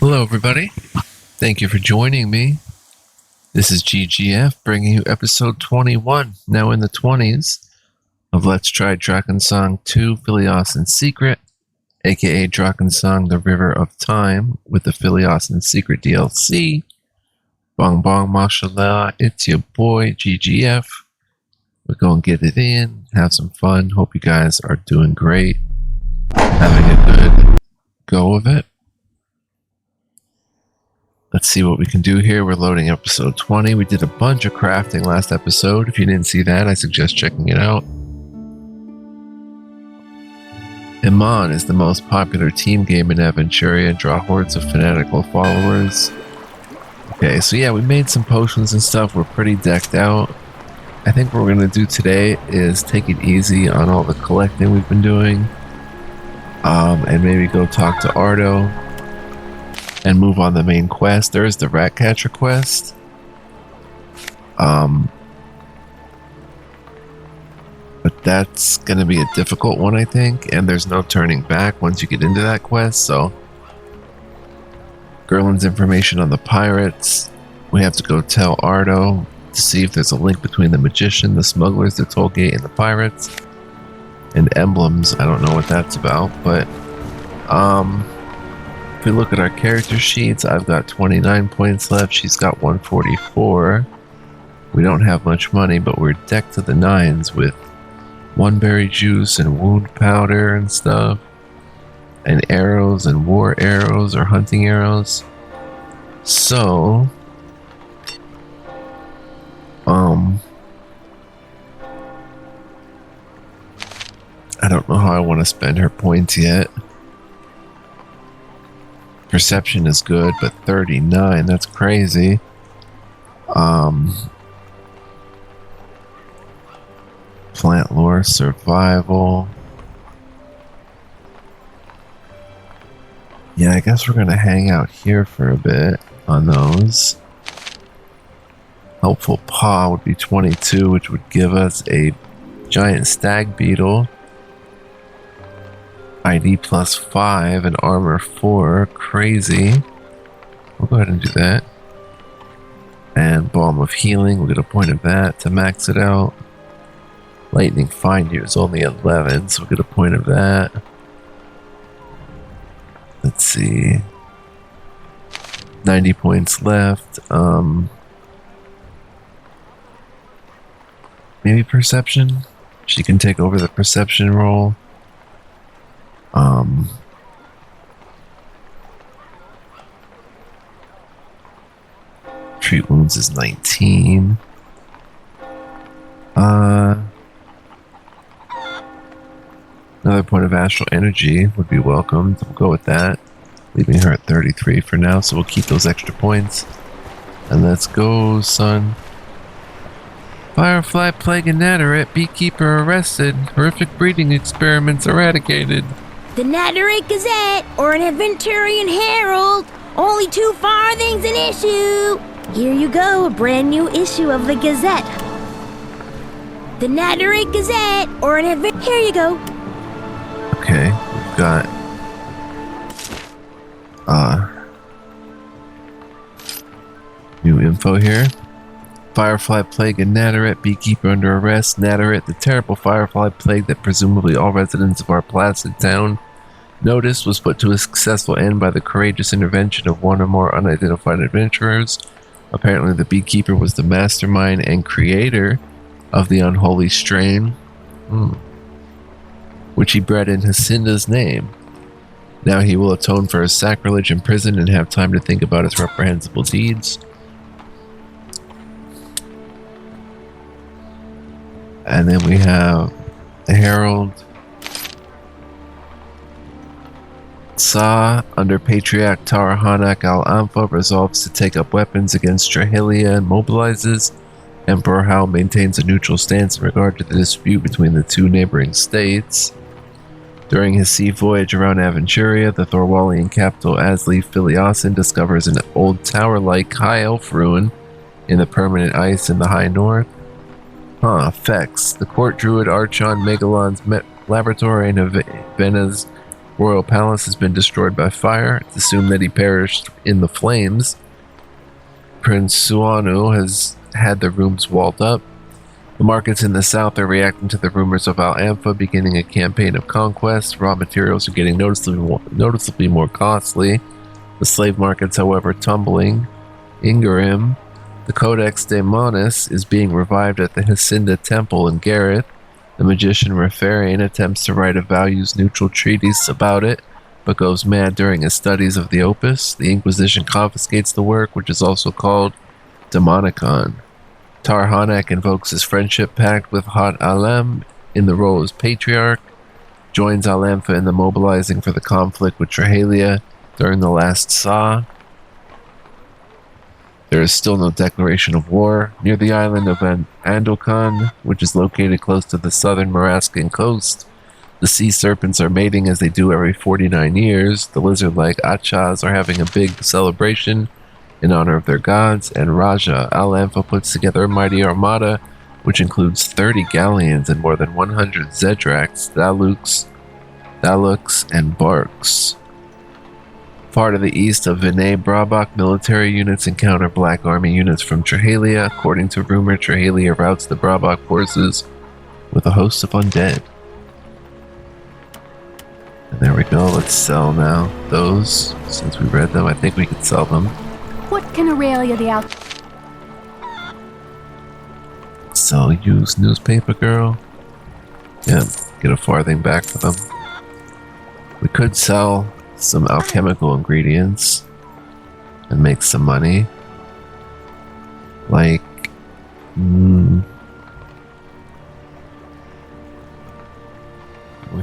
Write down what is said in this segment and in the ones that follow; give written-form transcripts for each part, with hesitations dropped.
Hello, everybody. Thank you for joining me. This is GGF bringing you episode 21, now in the 20s, of Let's Try Drakensang 2 Phileasson Secret, aka Drakensang The River of Time, with the Phileasson Secret DLC. Bong bong, mashallah, it's your boy, GGF. We're going to get it in, have some fun. Hope you guys are doing great, having a good go of it. Let's see what we can do here. We're loading episode 20. We did a bunch of crafting last episode. If you didn't see that, I suggest checking it out. Iman is the most popular team game in Aventuria. Draw hordes of fanatical followers. Okay, so yeah, we made some potions and stuff. We're pretty decked out. I think what we're going to do today is take it easy on all the collecting we've been doing. And maybe go talk to Ardo. And move on the main quest. There's the rat catcher quest. But that's going to be a difficult one, I think. And there's no turning back once you get into that quest. So, Gerland's information on the pirates. We have to go tell Ardo to see if there's a link between the magician, the smugglers, the toll gate, and the pirates. And emblems. I don't know what that's about, but if we look at our character sheets, I've got 29 points left. She's got 144. We don't have much money, but we're decked to the nines with one berry juice and wound powder and stuff. And arrows and war arrows or hunting arrows. So, I don't know how I want to spend her points yet. Perception is good, but 39, that's crazy. Plant lore, survival. Yeah, I guess we're gonna hang out here for a bit on those. Helpful paw would be 22, which would give us a giant stag beetle. ID plus 5 and armor 4. Crazy. We'll go ahead and do that. And Balm of Healing. We'll get a point of that to max it out. Lightning Find You is only 11, so we'll get a point of that. Let's see. 90 points left. Maybe Perception? She can take over the Perception role. Treat wounds is 19. Another point of astral energy would be welcomed. We'll go with that. Leaving her at 33 for now, so we'll keep those extra points. And let's go, son. Firefly plague and Natteret, beekeeper arrested. Horrific breeding experiments eradicated. The Natteret Gazette or an Aventurian Herald. Only 2 farthings an issue. Here you go, a brand new issue of the Gazette. The Natteret Gazette or an Here you go. Okay, we've got new info here. Firefly plague and Natteret, beekeeper under arrest. Natteret, the terrible firefly plague that presumably all residents of our placid town noticed, was put to a successful end by the courageous intervention of one or more unidentified adventurers. Apparently the beekeeper was the mastermind and creator of the unholy strain, which he bred in Hacinda's name. Now he will atone for his sacrilege in prison and have time to think about his reprehensible deeds. And then we have the Herald. Sa, under Patriarch Tarahanak al-Anfa, resolves to take up weapons against Trahilia and mobilizes. Emperor Hal maintains a neutral stance in regard to the dispute between the two neighboring states. During his sea voyage around Aventuria, the Thorwallian capital Asli Phileasson discovers an old tower-like high elf ruin in the permanent ice in the high north. Effects. The court druid Archon Megalon's laboratory in Vena's royal palace has been destroyed by fire. It's assumed that he perished in the flames. Prince Suanu has had the rooms walled up. The markets in the south are reacting to the rumors of Al-Ampha beginning a campaign of conquest. Raw materials are getting noticeably more costly. The slave market's, however, tumbling. Ingarim, the Codex Daemonis, is being revived at the Hacinda Temple in Gareth. The magician Referian attempts to write a values-neutral treatise about it, but goes mad during his studies of the opus. The Inquisition confiscates the work, which is also called Demonicon. Tarhanak invokes his friendship pact with Hat Alem in the role as patriarch, joins Al-Ampha in the mobilizing for the conflict with Trahalia during the last Sa. There is still no declaration of war. Near the island of Andokan, which is located close to the southern Maraskan coast, the sea serpents are mating as they do every 49 years. The lizard-like Achas are having a big celebration in honor of their gods, and Raja Al-Ampha puts together a mighty armada, which includes 30 galleons and more than 100 Zedraks, Daluks, and Barks. Far to the east of Vinay Brabak, military units encounter Black Army units from Trahalia. According to rumor, Trahalia routs the Brabak forces with a host of undead. And there we go, let's sell now. Those, since we read them, I think we could sell them. What can Aurelia the Al... Sell used newspaper girl. Yeah, get a farthing back for them. We could sell some alchemical ingredients and make some money. Like, we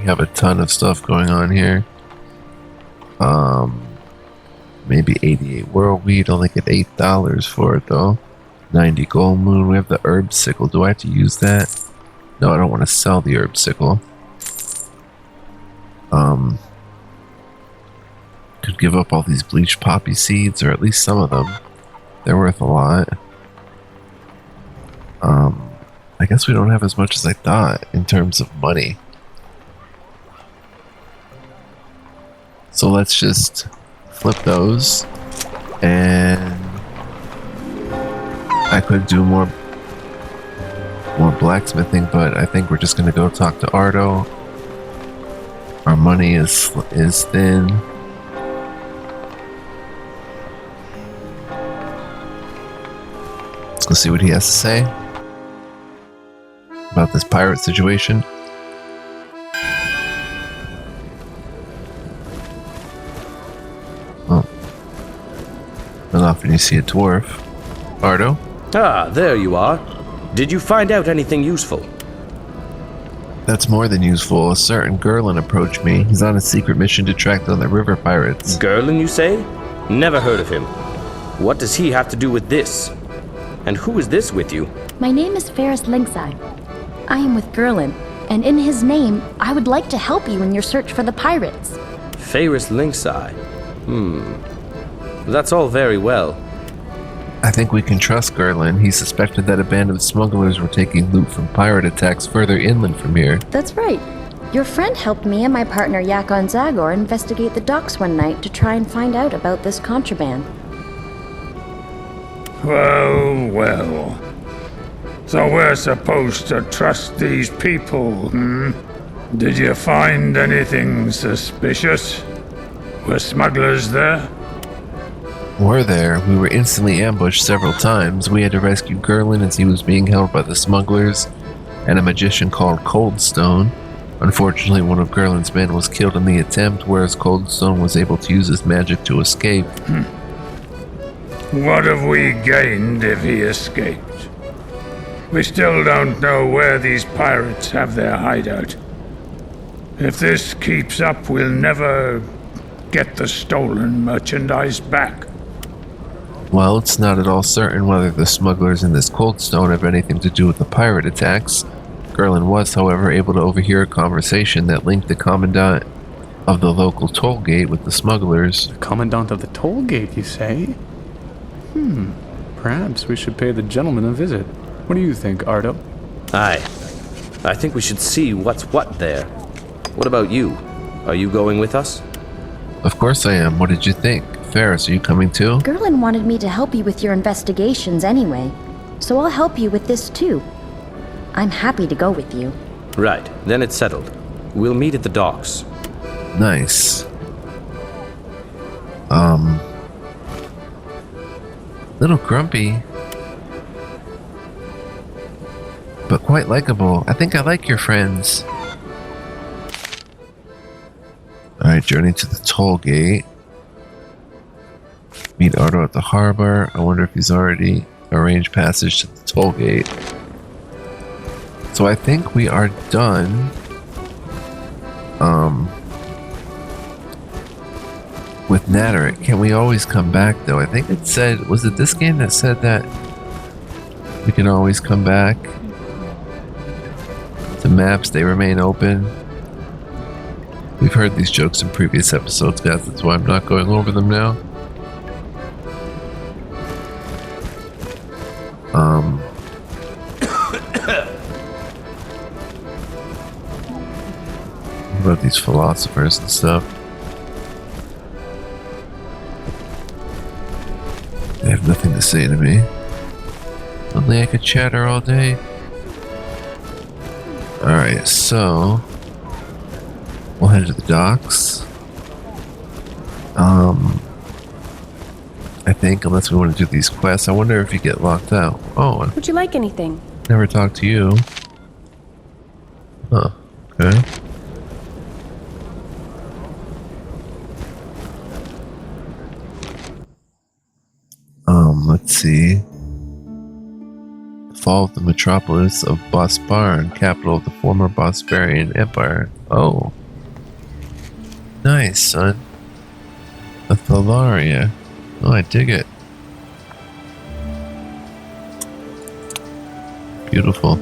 have a ton of stuff going on here. Maybe 88 world wheat, only get $8 for it though. 90 gold moon. We have the herb sickle. Do I have to use that? No, I don't want to sell the herb sickle. Could give up all these bleached poppy seeds, or at least some of them. They're worth a lot. I guess we don't have as much as I thought in terms of money. So let's just flip those, and I could do more blacksmithing, but I think we're just gonna go talk to Ardo. Our money is thin. Let's go see what he has to say about this pirate situation. Not often you see a dwarf. Ardo? Ah, there you are. Did you find out anything useful? That's more than useful. A certain Gerlin approached me. He's on a secret mission to track down the river pirates. Gerlin, you say? Never heard of him. What does he have to do with this? And who is this with you? My name is Phileasson. I am with Gerlin, and in his name, I would like to help you in your search for the pirates. Phileasson. That's all very well. I think we can trust Gerlin. He suspected that a band of smugglers were taking loot from pirate attacks further inland from here. That's right. Your friend helped me and my partner Yakon Zagor investigate the docks one night to try and find out about this contraband. Well. So we're supposed to trust these people, Did you find anything suspicious? Were smugglers there? Were there. We were instantly ambushed several times. We had to rescue Gerlin as he was being held by the smugglers and a magician called Coldstone. Unfortunately, one of Gerlin's men was killed in the attempt, whereas Coldstone was able to use his magic to escape. What have we gained if he escaped? We still don't know where these pirates have their hideout. If this keeps up, we'll never get the stolen merchandise back. Well, it's not at all certain whether the smugglers in this Coldstone have anything to do with the pirate attacks. Gerlin was, however, able to overhear a conversation that linked the commandant of the local toll gate with the smugglers. The commandant of the toll gate, you say? Perhaps we should pay the gentleman a visit. What do you think, Ardo? Aye. I think we should see what's what there. What about you? Are you going with us? Of course I am. What did you think? Ferris, are you coming too? Gerlin wanted me to help you with your investigations anyway, so I'll help you with this too. I'm happy to go with you. Right, then it's settled. We'll meet at the docks. Nice. Little grumpy, but quite likable. I think I like your friends. Alright, journey to the toll gate. Meet Otto at the harbor. I wonder if he's already arranged passage to the toll gate. So I think we are done. With Natterik. Can we always come back though? I think it said, was it this game that said that we can always come back? The maps, they remain open. We've heard these jokes in previous episodes, guys. That's why I'm not going over them now. What about these philosophers and stuff? They have nothing to say to me. Only I could chatter all day. Alright, so we'll head to the docks. I think, unless we want to do these quests. I wonder if you get locked out. Oh, Would you like anything? never talked to you. Huh, okay. Let's see. The fall of the metropolis of Bosbarn, capital of the former Bosbarian Empire. Oh. Nice, son. A Thalaria. Oh, I dig it. Beautiful.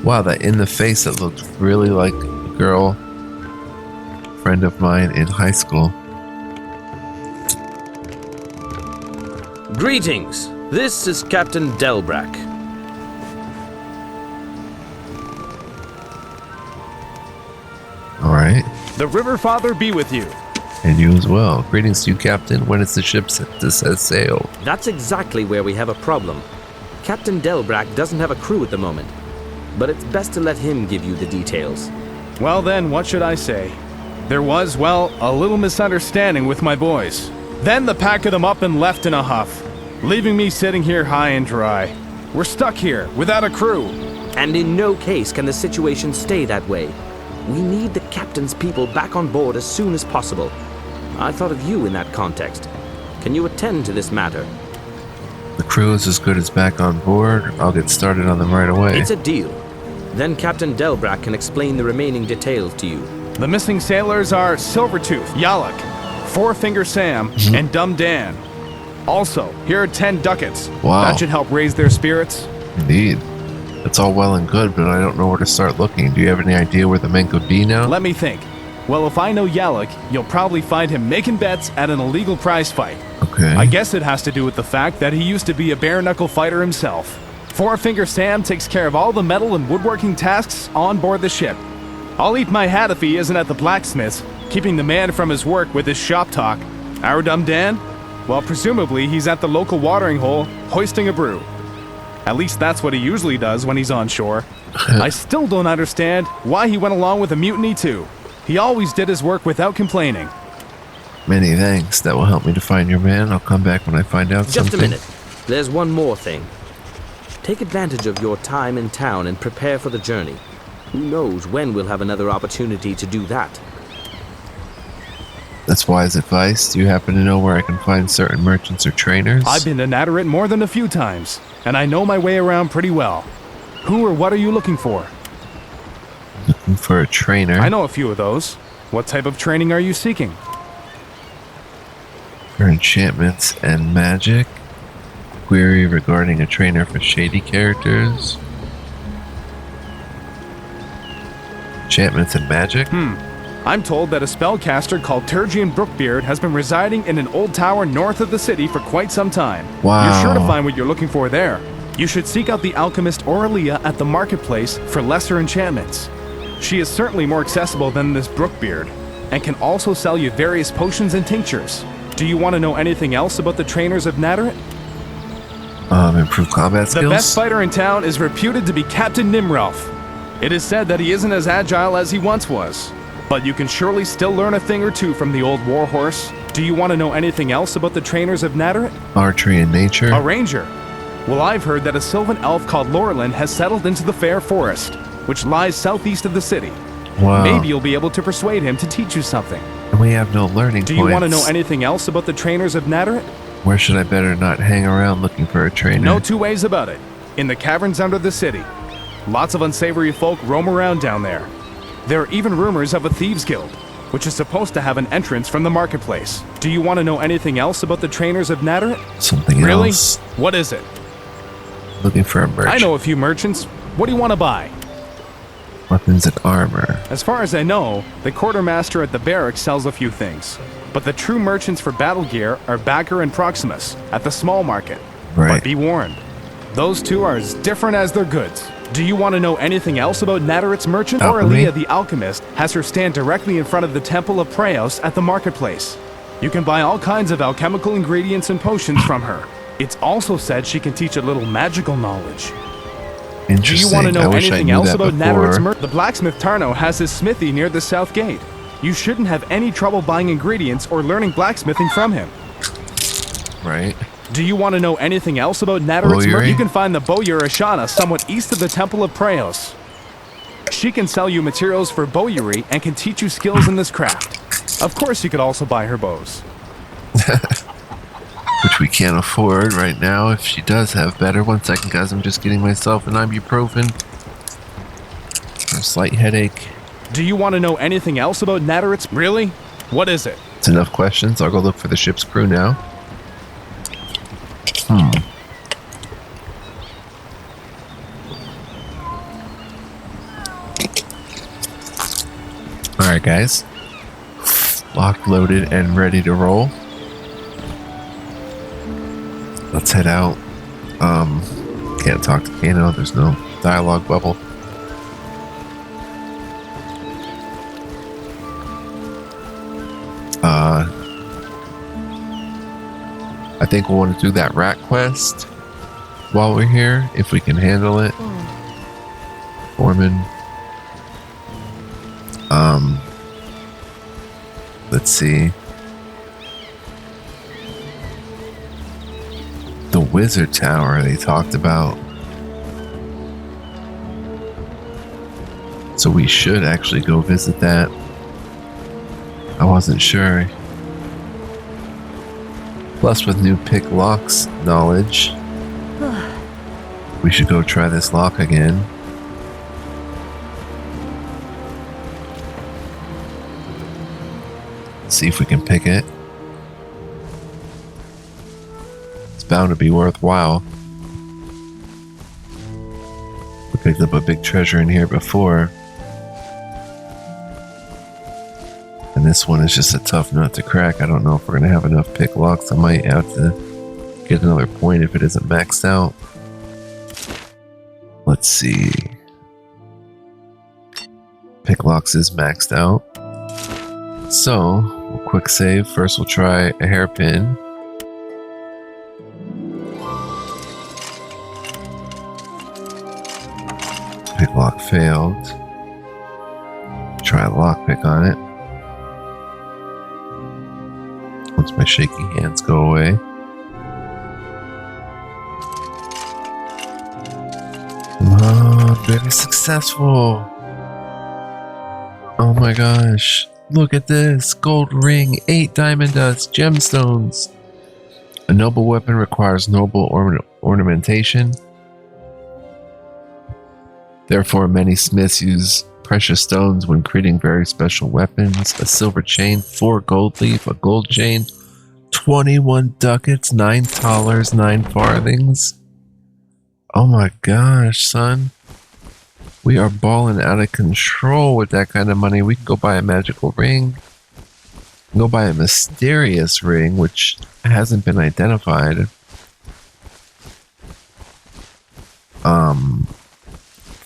Wow, that in the face, that looked really like a girl friend of mine in high school. Greetings! This is Captain Delbrak. Alright. The River Father be with you. And you as well. Greetings to you, Captain. When is the ship set to set sail? That's exactly where we have a problem. Captain Delbrak doesn't have a crew at the moment, but it's best to let him give you the details. Well then, what should I say? There was, well, a little misunderstanding with my boys. Then the pack of them up and left in a huff, leaving me sitting here high and dry. We're stuck here, without a crew. And in no case can the situation stay that way. We need the captain's people back on board as soon as possible. I thought of you in that context. Can you attend to this matter? The crew is as good as back on board. I'll get started on them right away. It's a deal. Then Captain Delbrak can explain the remaining details to you. The missing sailors are Silvertooth, Yalak, Four-Finger Sam, and Dumb Dan. Also, here are 10 ducats. Wow. That should help raise their spirits. Indeed. That's all well and good, but I don't know where to start looking. Do you have any idea where the men could be now? Let me think. Well, if I know Yalak, you'll probably find him making bets at an illegal prize fight. Okay. I guess it has to do with the fact that he used to be a bare-knuckle fighter himself. Four-Finger Sam takes care of all the metal and woodworking tasks on board the ship. I'll eat my hat if he isn't at the blacksmith's, keeping the man from his work with his shop talk. Our Dumb Dan? Well, presumably he's at the local watering hole, hoisting a brew. At least that's what he usually does when he's on shore. I still don't understand why he went along with a mutiny too. He always did his work without complaining. Many thanks. That will help me to find your man. I'll come back when I find out something. Just a minute. There's one more thing. Take advantage of your time in town and prepare for the journey. Who knows when we'll have another opportunity to do that. That's wise advice. Do you happen to know where I can find certain merchants or trainers? I've been to Natterik more than a few times, and I know my way around pretty well. Who or what are you looking for? Looking for a trainer. I know a few of those. What type of training are you seeking? For enchantments and magic. Query regarding a trainer for shady characters. Enchantments and magic? I'm told that a spellcaster called Turgian Brookbeard has been residing in an old tower north of the city for quite some time. Wow. You're sure to find what you're looking for there. You should seek out the alchemist Aurelia at the marketplace for lesser enchantments. She is certainly more accessible than this Brookbeard. and can also sell you various potions and tinctures. Do you want to know anything else about the trainers of Nadarit? Improve combat skills? The best fighter in town is reputed to be Captain Nimralf. It is said that he isn't as agile as he once was, but you can surely still learn a thing or two from the old warhorse. Do you want to know anything else about the trainers of Nadarit? Archery and nature? A ranger. Well, I've heard that a sylvan elf called Laurelin has settled into the Fair Forest, which lies southeast of the city. Wow. Maybe you'll be able to persuade him to teach you something. And we have no learning Do points. you want to know anything else about the trainers of Nadarit? Where should I better not hang around looking for a trainer? No two ways about it. In the caverns under the city. Lots of unsavory folk roam around down there. There are even rumors of a thieves' guild, which is supposed to have an entrance from the marketplace. Do you want to know anything else about the trainers of Nadarit? Something Really? else. What is it? Looking for a merchant. I know a few merchants. What do you want to buy? Weapons and armor. As far as I know, the quartermaster at the barracks sells a few things. But the true merchants for battle gear are Backer and Proximus at the small market. Right. But be warned, those two are as different as their goods. Do you want to know anything else about Nadarit's merchant? Alchemy? Aurelia the alchemist has her stand directly in front of the Temple of Praeos at the marketplace. You can buy all kinds of alchemical ingredients and potions from her. It's also said she can teach a little magical knowledge. Do Interesting. you want to know I wish I anything knew else that about before. Nadarit's merchant? The blacksmith Tarno has his smithy near the south gate. You shouldn't have any trouble buying ingredients or learning blacksmithing from him. Right. Do you want to know anything else about Nadarit's Bowyery? merchant? You can find the Bowyer Ashana somewhat east of the Temple of Praeos. She can sell you materials for bowyery and can teach you skills in this craft. Of course, you could also buy her bows. Which we can't afford right now. If she does have better. 1 second, guys. I'm just getting myself an ibuprofen. A slight headache. Do you want to know anything else about Nadarit's? Really? What is it? It's enough questions. I'll go look for the ship's crew now. Alright, guys. Locked, loaded, and ready to roll. Let's head out. Can't talk to Kano. There's no dialogue bubble. I think we'll want to do that rat quest while we're here, if we can handle it. Foreman. Let's see. The Wizard Tower they talked about. So we should actually go visit that. I wasn't sure. Plus, with new pick locks knowledge, we should go try this lock again. See if we can pick it. It's bound to be worthwhile. We picked up a big treasure in here before. And this one is just a tough nut to crack. I don't know if we're going to have enough pick locks. I might have to get another point if it isn't maxed out. Let's see. Pick locks is maxed out. So, we'll quick save. First, we'll try a hairpin. Pick lock failed. Try a lockpick on it. Once my shaky hands go away. Oh, very successful. Oh my gosh. Look at this. Gold ring, 8 diamond dust, gemstones. A noble weapon requires noble ornamentation. Therefore, many smiths use precious stones when creating very special weapons. A silver chain, 4 gold leaf, a gold chain, 21 ducats, 9 thalers, 9 farthings. Oh my gosh, son. We are balling out of control with that kind of money. We can go buy a magical ring. Go buy a mysterious ring, which hasn't been identified.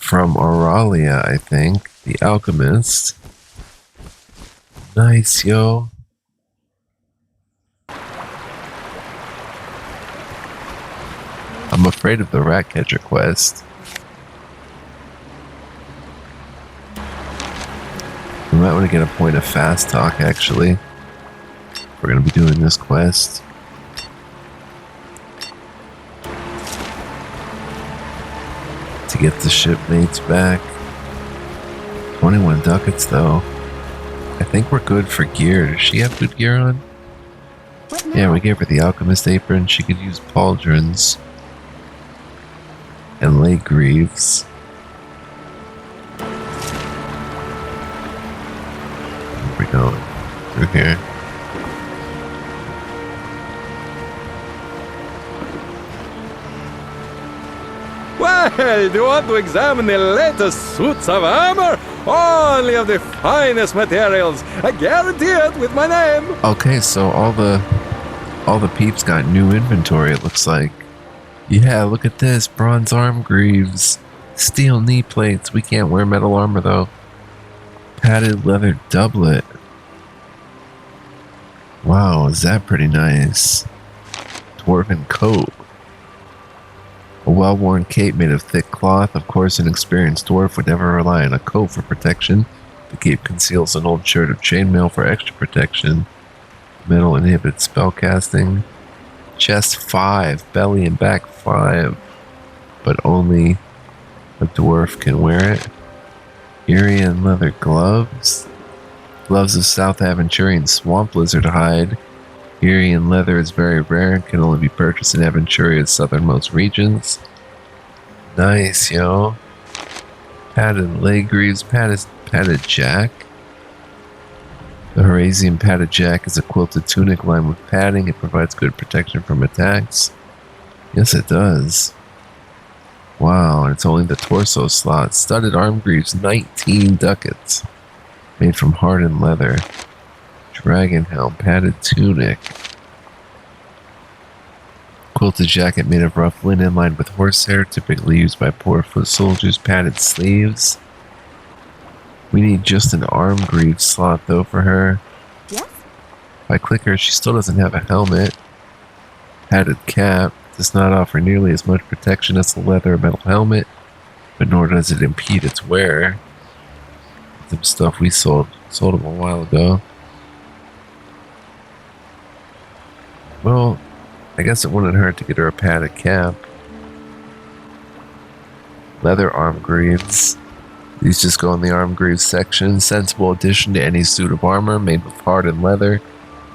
From Aurelia, I think, the alchemist. Nice, yo. I'm afraid of the rat catcher quest. We might want to get a point of fast talk, actually. We're going to be doing this quest. To get the shipmates back. 21 ducats, though. I think we're good for gear. Does she have good gear on? Yeah, we gave her the alchemist apron. She could use pauldrons. And leg greaves. Where are we going? Through here. Well, do you want to examine the latest suits of armor? Only of the finest materials. I guarantee it with my name. Okay, so all the peeps got new inventory, it looks like. Yeah, look at this. Bronze arm greaves. Steel knee plates. We can't wear metal armor, though. Padded leather doublet. Wow, is that pretty nice? Dwarven coat. A well-worn cape made of thick cloth. Of course, an experienced dwarf would never rely on a coat for protection. The cape conceals an old shirt of chainmail for extra protection. Metal inhibits spellcasting. Chest 5, belly and back 5, but only a dwarf can wear it. Irian leather gloves. Gloves of South Aventurian swamp lizard hide. Irian leather is very rare and can only be purchased in Aventuria's southernmost regions. Nice, yo. Padded leg greaves, padded jack. The Horasian padded jack is a quilted tunic lined with padding. It provides good protection from attacks. Yes, it does. Wow, and it's only the torso slot. Studded arm greaves, 19 ducats. Made from hardened leather. Dragon helm, padded tunic. Quilted jacket made of rough linen lined with horsehair, typically used by poor foot soldiers. Padded sleeves. We need just an arm greave slot, though, for her. Yes? If I click her, she still doesn't have a helmet. Padded cap does not offer nearly as much protection as the leather or metal helmet, but nor does it impede its wear. Some stuff we sold them a while ago. Well, I guess it wouldn't hurt to get her a padded cap. Leather arm greaves. These just go in the arm greaves section. Sensible addition to any suit of armor made with hardened leather.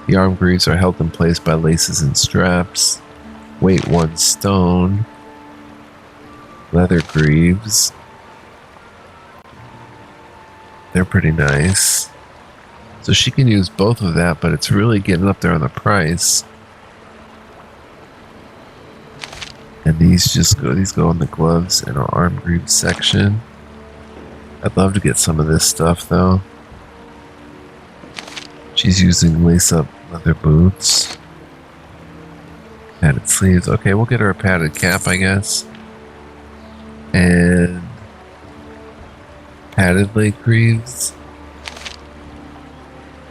The arm greaves are held in place by laces and straps. Weight 1 stone. Leather greaves. They're pretty nice. So she can use both of that, but it's really getting up there on the price. And these go in the gloves and our arm greaves section. I'd love to get some of this stuff, though. She's using lace-up leather boots. Padded sleeves. Okay, we'll get her a padded cap, I guess. And padded leg greaves.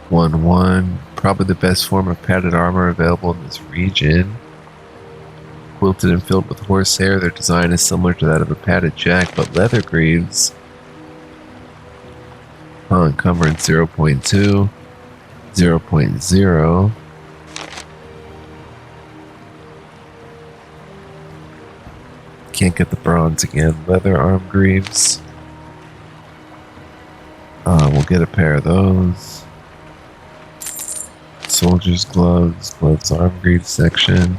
1-1. Probably the best form of padded armor available in this region. Quilted and filled with horsehair, their design is similar to that of a padded jack, but leather greaves. Encumbrance 0.2, 0.0. Can't get the bronze again. Leather arm greaves. We'll get a pair of those. Soldier's gloves, arm greaves section.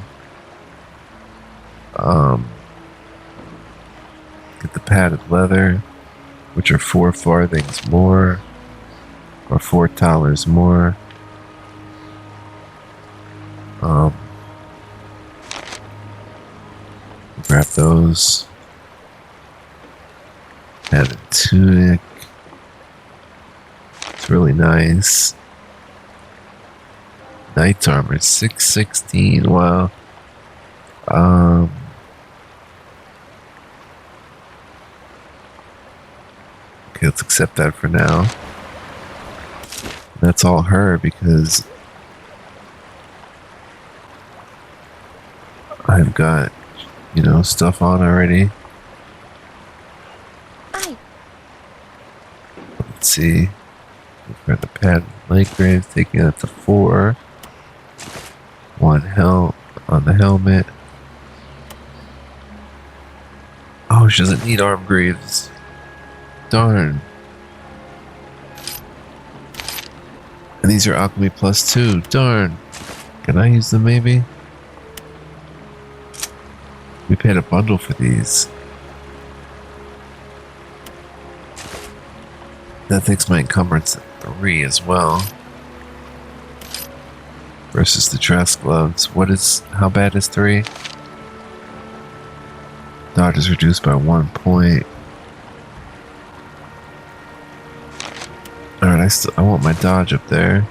Get the padded leather, which are 4 farthings more, or $4 more. Grab those. Padded tunic. It's really nice. Knight's armor, 616. Wow. Okay, let's accept that for now. That's all her because I've got, stuff on already. Aye. Let's see. We've got the pad Lake Graves taking it to 4. 1 health on the helmet. Oh, she doesn't need arm greaves. Darn. And these are alchemy +2. Darn. Can I use them maybe? We paid a bundle for these. That takes my encumbrance at 3 as well. Versus the dress gloves. How bad is 3? Dodge is reduced by 1 point. Alright, I want my dodge up there.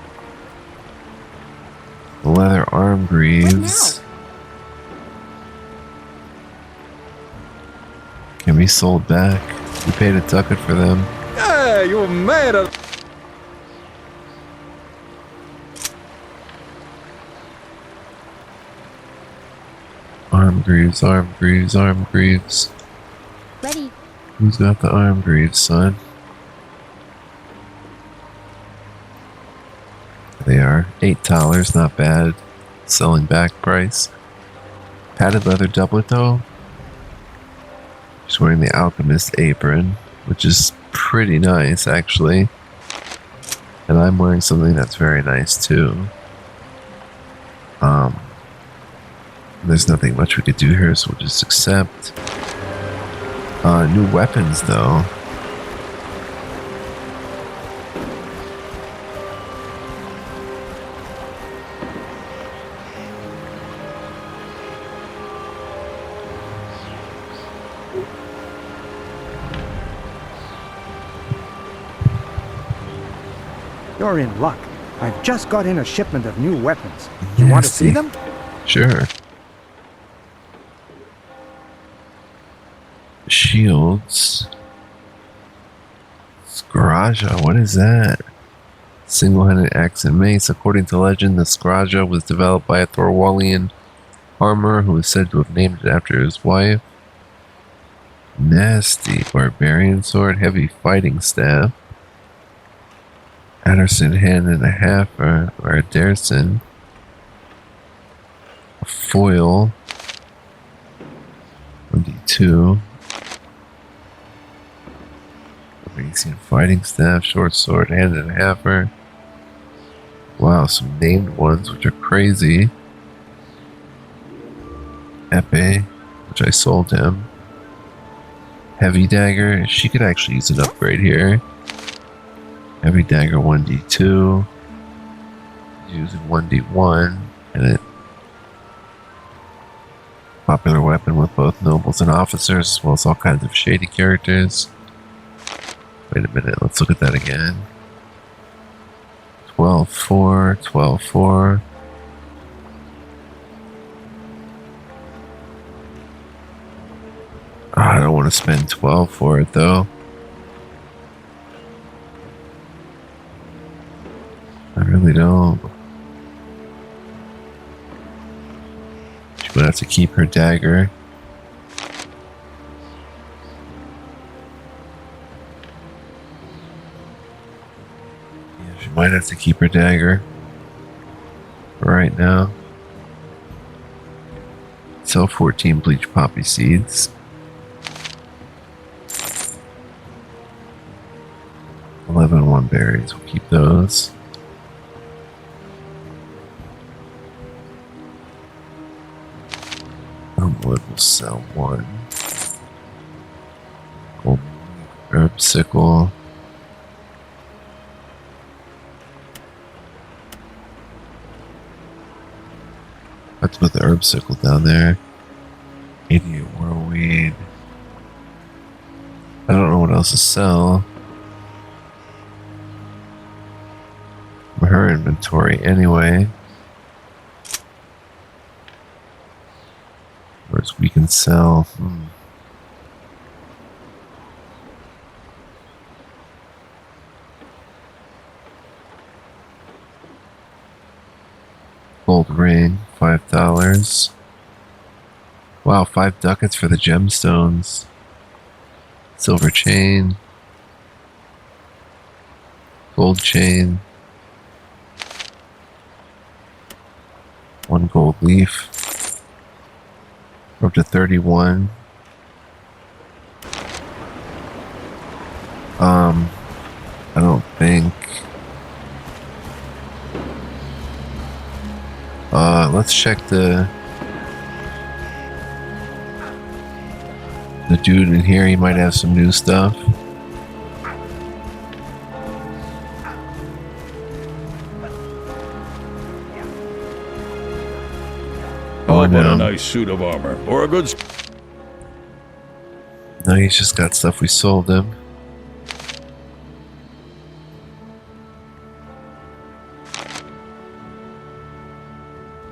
The leather arm greaves can be sold back. We paid a ducat for them. Yeah, you made it! Arm greaves, arm greaves, arm greaves. Ready. Who's got the arm greaves, son? They are $8, not bad. Selling back price. Padded leather doublet though. She's wearing the alchemist apron, which is pretty nice actually. And I'm wearing something that's very nice too. There's nothing much we could do here, so we'll just accept. New weapons though. You're in luck. I've just got in a shipment of new weapons. You want to see them? Sure. Shields. Skraja, what is that? Single-handed axe and mace. According to legend, the Skraja was developed by a Thorwallian armorer who is said to have named it after his wife. Nasty barbarian sword, heavy fighting staff. Anderson hand and a half or a Derson. A foil. 1d2. Amazing fighting staff, short sword, hand and a halfer. Wow, some named ones which are crazy. Epee, which I sold him. Heavy dagger, she could actually use an upgrade here. Heavy dagger 1d2. Using 1d1 and it popular weapon with both nobles and officers, as well as all kinds of shady characters. Wait a minute, let's look at that again. 12-4, 12-4. I don't want to spend 12 for it though. I really don't. She would have to keep her dagger. Yeah, she might have to keep her dagger. For right now. Sell 14 bleach poppy seeds. 11 1 berries. We'll keep those. Wood will sell 1. Gold herb sickle. Let's put the herb sickle down there. 88 whirlweed. I don't know what else to sell. Her inventory anyway. Whereas we can sell. $5. Wow, 5 ducats for the gemstones. Silver chain. Gold chain. 1 gold leaf. We're up to 31. I don't think. Let's check the dude in here. He might have some new stuff. How about no. a nice suit of armor or a good... No, he's just got stuff we sold him.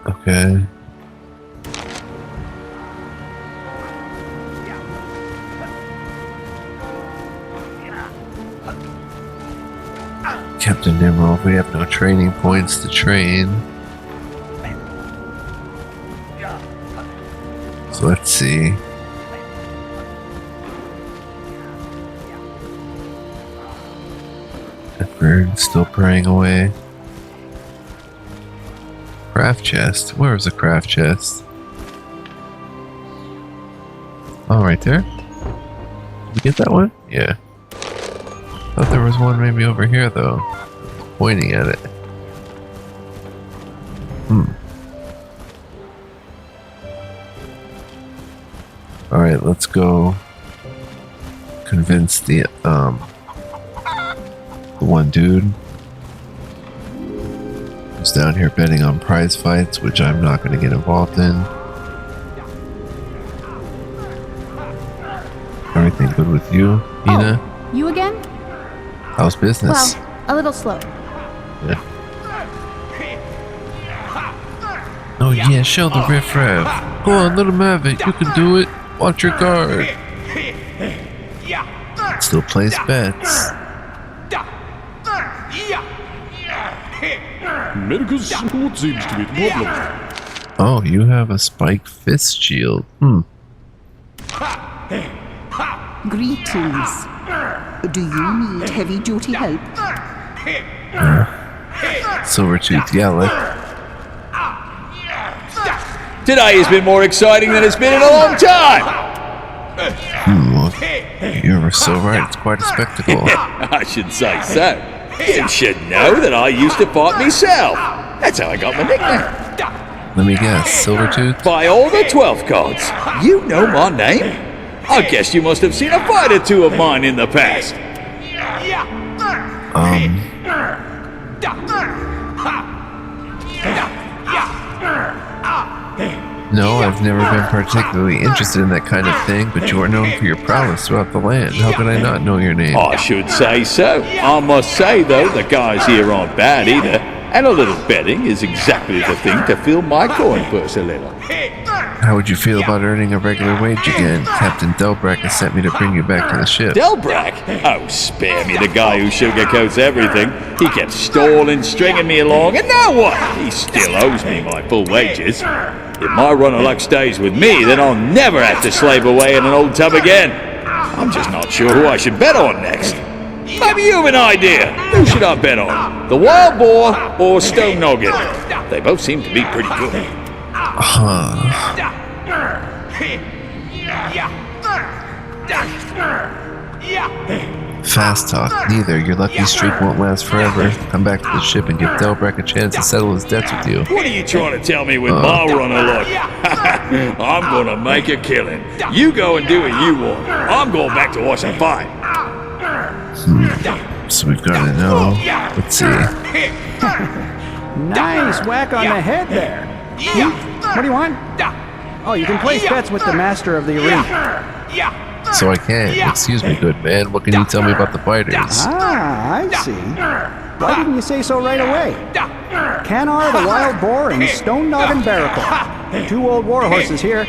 Okay. Captain Emerald, we have no training points to train. So let's see. That bird still praying away. Craft chest. Where is the craft chest? Oh, right there. Did we get that one? Yeah. Thought there was one maybe over here though. Pointing at it. Alright, let's go convince the one dude who's down here betting on prize fights, which I'm not going to get involved in. Everything good with you, Ina? Oh, you again? How's business? Well, a little slow. Yeah. Oh yeah, show the riffraff. Go on, let him have it. You can do it. Watch your guard. Still plays bets. Medical suit seems to be the problem. Oh, you have a spiked fist shield. Greetings. Do you need heavy-duty help? Silvertooth, yeah, Today has been more exciting than it's been in a long time. well, you're so right. It's quite a spectacle. I should say so. You should know that I used to fight myself. That's how I got my nickname. Let me guess, Silvertooth? By all the 12 gods, you know my name? I guess you must have seen a fight or two of mine in the past. No, I've never been particularly interested in that kind of thing, but you are known for your prowess throughout the land. How could I not know your name? I should say so. I must say, though, the guys here aren't bad either, and a little betting is exactly the thing to fill my coin purse a little. How would you feel about earning a regular wage again? Captain Delbrack has sent me to bring you back to the ship. Delbrack? Oh, spare me the guy who sugarcoats everything. He kept stalling, stringing me along, and now what? He still owes me my full wages. If my run of luck stays with me, then I'll never have to slave away in an old tub again. I'm just not sure who I should bet on next. Maybe you have an idea. Who should I bet on? The Wild Boar or Stone Noggin? They both seem to be pretty good. Fast talk. Neither. Your lucky streak won't last forever. Come back to the ship and give Delbrack a chance to settle his debts with you. What are you trying to tell me with my run of luck? I'm gonna make a killing. You go and do what you want. I'm going back to watch them fight. So we've got to know. Let's see. Nice whack on the head there. What do you want? Oh, you can place bets with the master of the arena. So I can. Excuse me, good man. What can you tell me about the fighters? Ah, I see. Why didn't you say so right away? Canar the Wild Boar and Stone Noggin Barracle. 2 old war horses here.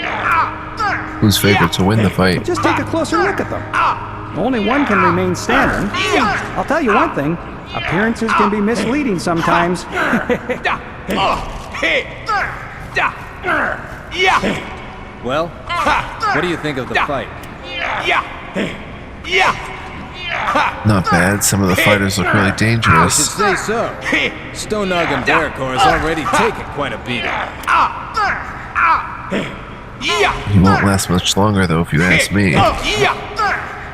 Who's favored to win the fight? Just take a closer look at them. Only one can remain standing. I'll tell you one thing. Appearances can be misleading sometimes. Well, what do you think of the fight? Not bad. Some of the fighters look really I should dangerous. say so. Stone Noggin Barakor has already taken quite a beating. He won't last much longer, though, if you ask me.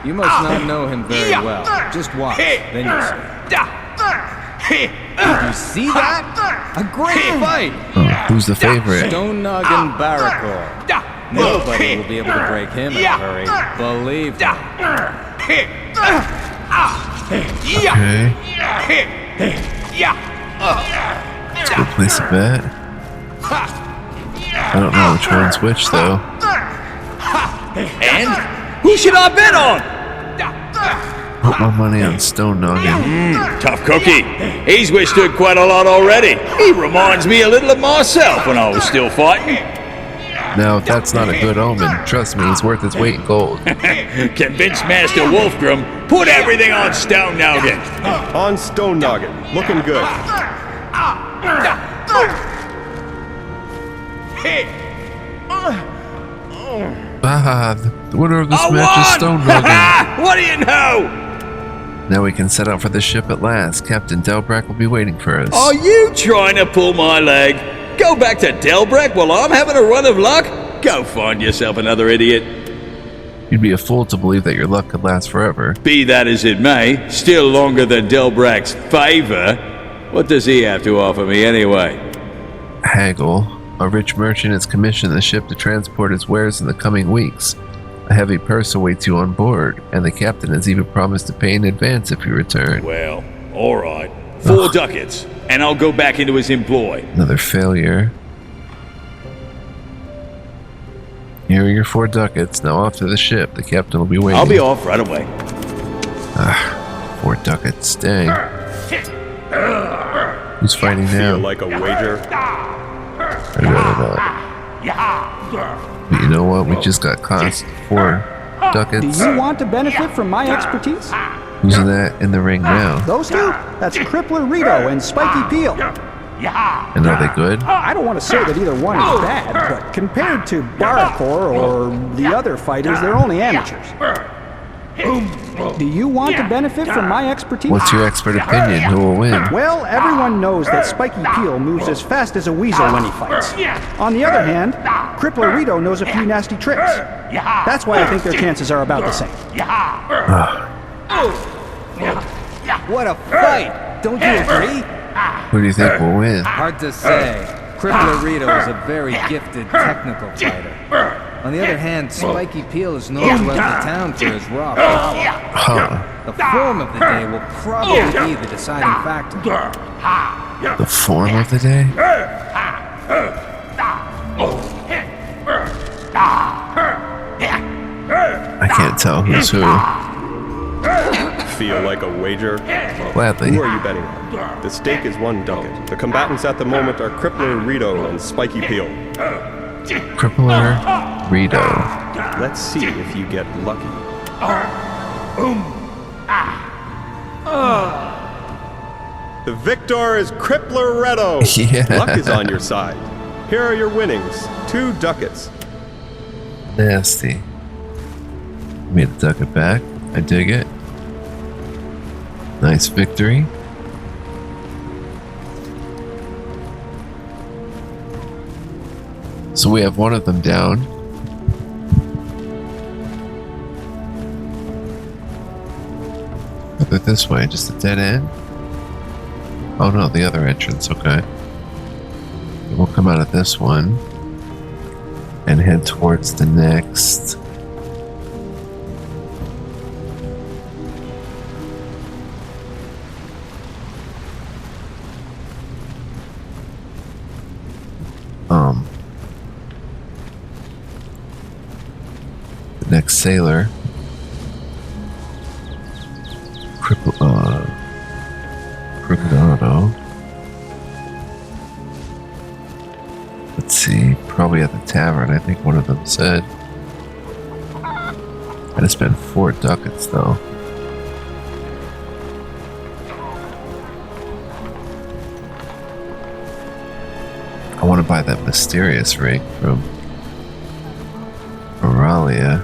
You must not know him very well. Just watch, then you'll see. Did you see that? A great fight! Oh, who's the favorite? Stone Noggin Barakor. Nobody will be able to break him in a hurry. Believe me. Okay. Let's go place a bet. I don't know which one's which, though. And who should I bet on? Put my money on Stone Noggin. Tough cookie. He's withstood quite a lot already. He reminds me a little of myself when I was still fighting. Now, if that's not a good omen, trust me, he's worth his weight in gold. Convince Master Wolfgrim, put everything on Stone Noggin. On Stone Noggin. Looking good. Ah, the winner of this match is Stone Noggin. What do you know? Now we can set out for the ship at last. Captain Delbrack will be waiting for us. Are you trying to pull my leg? Go back to Delbrack while I'm having a run of luck? Go find yourself another idiot. You'd be a fool to believe that your luck could last forever. Be that as it may, still longer than Delbrack's favor. What does he have to offer me anyway? Haggle, a rich merchant, has commissioned the ship to transport his wares in the coming weeks. A heavy purse awaits you on board, and the captain has even promised to pay in advance if you return. Well, all right. 4 ducats, and I'll go back into his employ. Another failure. Here are your 4 ducats. Now off to the ship. The captain will be waiting. I'll be off right away. 4 ducats. Dang. Who's fighting now? Feel like a wager? I'd rather not. But you know what? We just got cost 4 ducats. Do you want to benefit from my expertise? Who's in that in the ring now? Those two? That's Crippler Rito and Spiky Peel. And are they good? I don't want to say that either one is bad, but compared to Barakor or the other fighters, they're only amateurs. Do you want to benefit from my expertise? What's your expert opinion? Who will win? Well, everyone knows that Spiky Peel moves as fast as a weasel when he fights. On the other hand, Crippler Rito knows a few nasty tricks. That's why I think their chances are about the same. What a fight! Don't you agree? Who do you think will win? Hard to say. Crippler Rito is a very gifted technical fighter. On the other hand, Spiky Peel is known throughout the town for his raw power. The form of the day will probably be the deciding factor. The form of the day? I can't tell who's who. Feel like a wager? Gladly. Who are you betting on? The stake is 1 ducat. The combatants at the moment are Crippler Rito and Spiky Peel. Crippler Rito. Let's see if you get lucky. The victor is Crippler Rito. Yeah. Luck is on your side. Here are your winnings. 2 ducats. Nasty. Made a ducat back. I dig it. Nice victory. So we have one of them down. Go this way, just a dead end. Oh no, the other entrance, okay. We'll come out of this one and head towards the next. The next sailor. Crocodilo. Let's see, probably at the tavern, I think one of them said. I had to spend 4 ducats though. I want to buy that mysterious ring from Aurelia.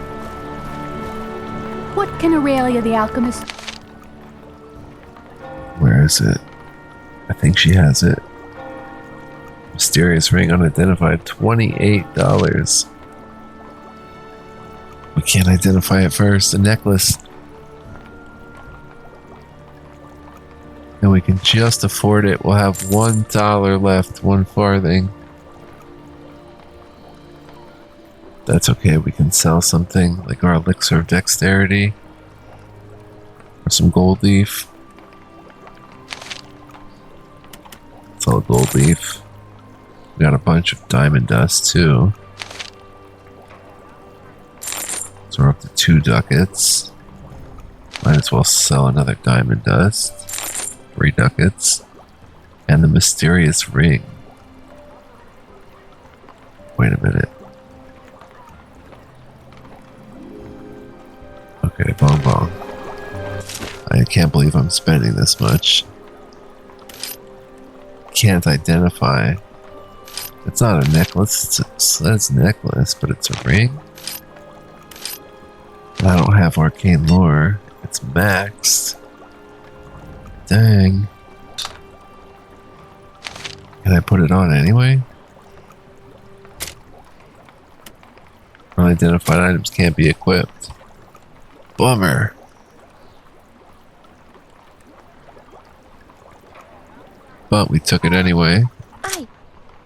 What can Aurelia the alchemist... Where is it? I think she has it. Mysterious ring unidentified, $28. We can't identify it first. A necklace. And we can just afford it. We'll have $1 left, 1 farthing. That's okay. We can sell something like our elixir of dexterity or some gold leaf. Sell a gold leaf. We got a bunch of diamond dust too. So we're up to 2 ducats. Might as well sell another diamond dust. 3 ducats. And the mysterious ring. Wait a minute. Okay, bong bong. I can't believe I'm spending this much. Can't identify. It's not a necklace. It says necklace, but it's a ring. I don't have arcane lore. It's maxed. Dang. Can I put it on anyway? Unidentified items can't be equipped. Bummer. But we took it anyway.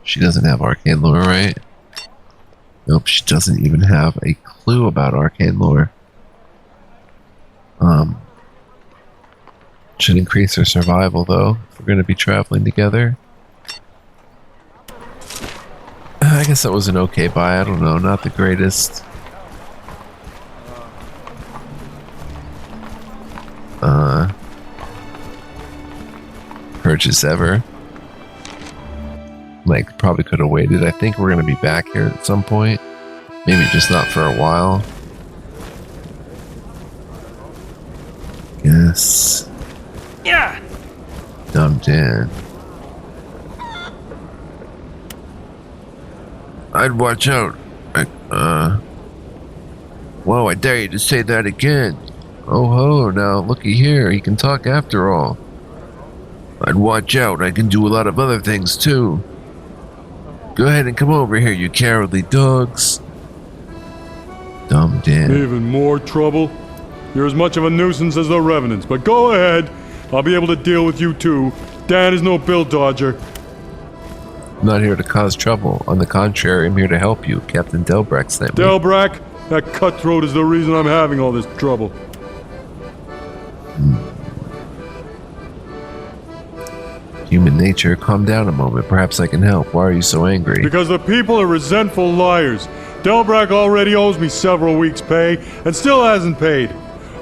She doesn't have arcane lore, right? Nope, she doesn't even have a clue about arcane lore. Should increase her survival though, if we're going to be traveling together. I guess that was an okay buy, I don't know, not the greatest. Purchase ever. Like, probably could have waited. I think we're going to be back here at some point. Maybe just not for a while. Yes. Yeah. Dumb Dan. I'd watch out. Whoa, I dare you to say that again. Oh ho, now looky here. He can talk after all. I'd watch out. I can do a lot of other things too. Go ahead and come over here, you cowardly dogs. Dumb Dan. Even more trouble? You're as much of a nuisance as the Revenants, but go ahead. I'll be able to deal with you too. Dan is no bill dodger. I'm not here to cause trouble. On the contrary, I'm here to help you. Captain Delbrack sent me. Delbrack? That cutthroat is the reason I'm having all this trouble. Human nature, calm down a moment. Perhaps I can help. Why are you so angry? Because the people are resentful liars. Delbrack already owes me several weeks' pay, and still hasn't paid.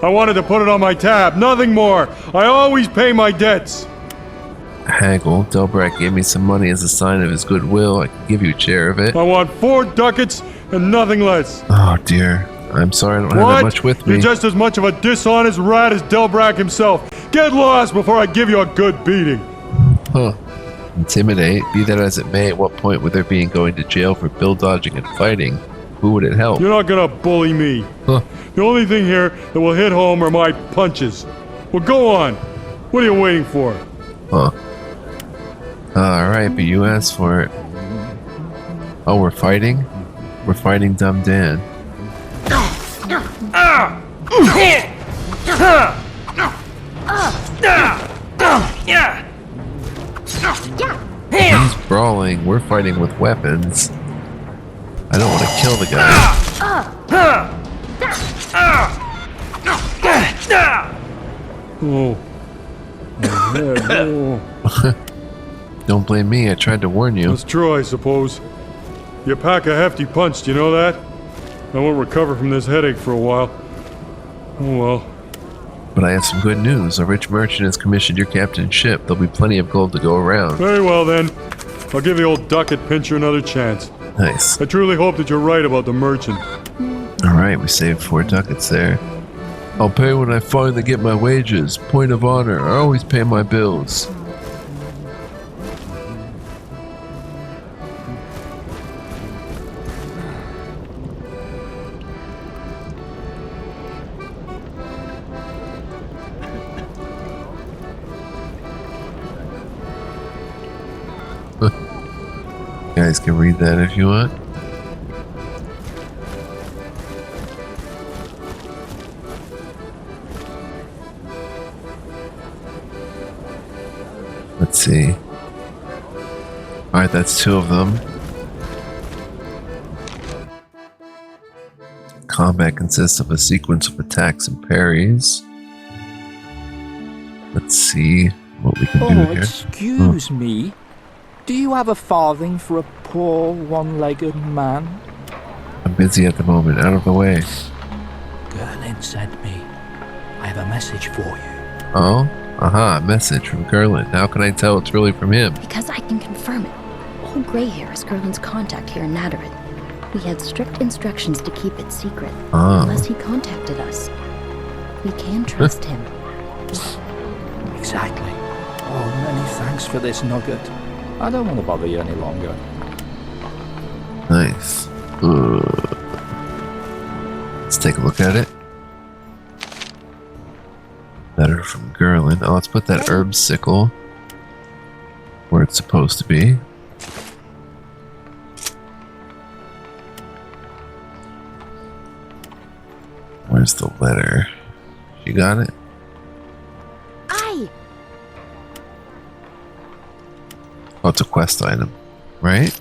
I wanted to put it on my tab, nothing more. I always pay my debts. Haggle, Delbrack gave me some money as a sign of his goodwill. I can give you a share of it. I want 4 ducats and nothing less. Oh dear. I'm sorry I don't have that much with me. You're just as much of a dishonest rat as Delbrack himself. Get lost before I give you a good beating. Huh. Intimidate? Be that as it may, at what point would there be in going to jail for bill dodging and fighting? Who would it help? You're not gonna bully me. Huh. The only thing here that will hit home are my punches. Well, go on. What are you waiting for? Huh. Alright, but you asked for it. Oh, we're fighting? We're fighting Dumb Dan. He's brawling. We're fighting with weapons. I don't want to kill the guy. Oh. Don't blame me. I tried to warn you. That's true, I suppose. You pack a hefty punch, do you know that? I won't recover from this headache for a while. Oh well. But I have some good news. A rich merchant has commissioned your captain's ship. There'll be plenty of gold to go around. Very well then. I'll give the old ducat pincher another chance. Nice. I truly hope that you're right about the merchant. Alright, we saved 4 ducats there. I'll pay when I finally get my wages. Point of honor. I always pay my bills. guys can read that if you want. Let's see. Alright, that's 2 of them. Combat consists of a sequence of attacks and parries. Let's see what we can do here. Excuse me. Do you have a farthing for a poor one-legged man? I'm busy at the moment. Out of the way. Gerlin sent me. I have a message for you. Oh? Aha, a message from Gerlin. How can I tell it's really from him? Because I can confirm it. Old Greyhair is Gerlin's contact here in Nadarin. We had strict instructions to keep it secret, unless he contacted us. We can trust him. Exactly. Oh, many thanks for this nugget. I don't want to bother you any longer. Nice. Let's take a look at it. Letter from Gerlin. Oh, let's put that herb sickle where it's supposed to be. Where's the letter? You got it? Aye. Oh, it's a quest item, right?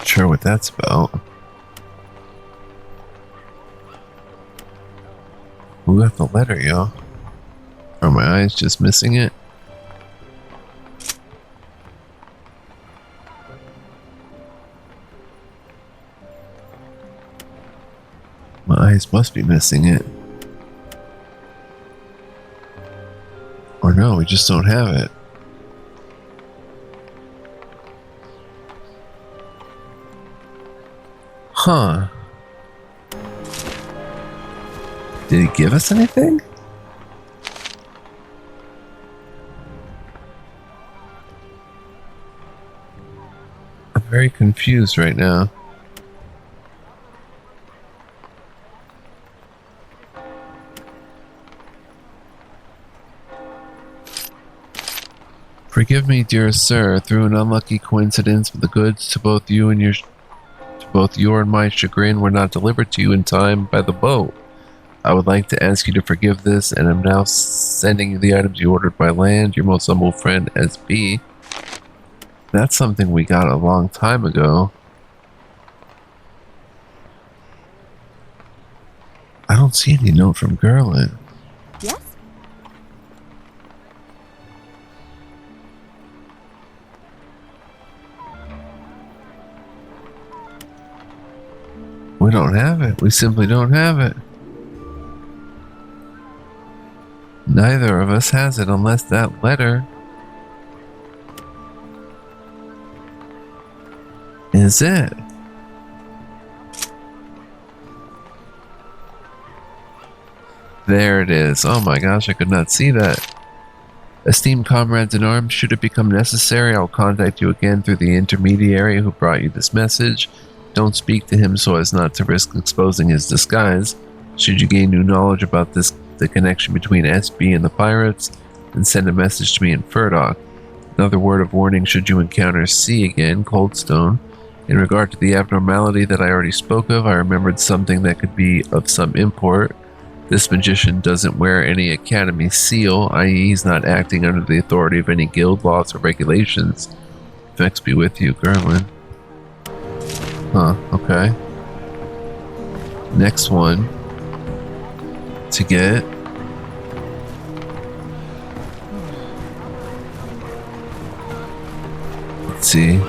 Sure what that's about. Who got the letter, yo? Are my eyes just missing it? My eyes must be missing it. Or no, we just don't have it. Huh. Did he give us anything? I'm very confused right now. Forgive me, dear sir, through an unlucky coincidence, the goods to both you and my chagrin were not delivered to you in time by the boat. I would like to ask you to forgive this, and am now sending you the items you ordered by land. Your most humble friend, SB. That's something we got a long time ago. I don't see any note from Gerlin. Yes? We don't have it. We simply don't have it. Neither of us has it unless that letter is it. There it is. Oh my gosh, I could not see that. Esteemed comrades in arms, should it become necessary, I will contact you again through the intermediary who brought you this message. Don't speak to him so as not to risk exposing his disguise. Should you gain new knowledge about the connection between SB and the pirates, then send a message to me in Furdock. Another word of warning should you encounter C again, Coldstone. In regard to the abnormality that I already spoke of, I remembered something that could be of some import. This magician doesn't wear any academy seal, i.e. he's not acting under the authority of any guild laws or regulations. Vex be with you, Gerlin. Huh, okay. Next one to get. Let's see.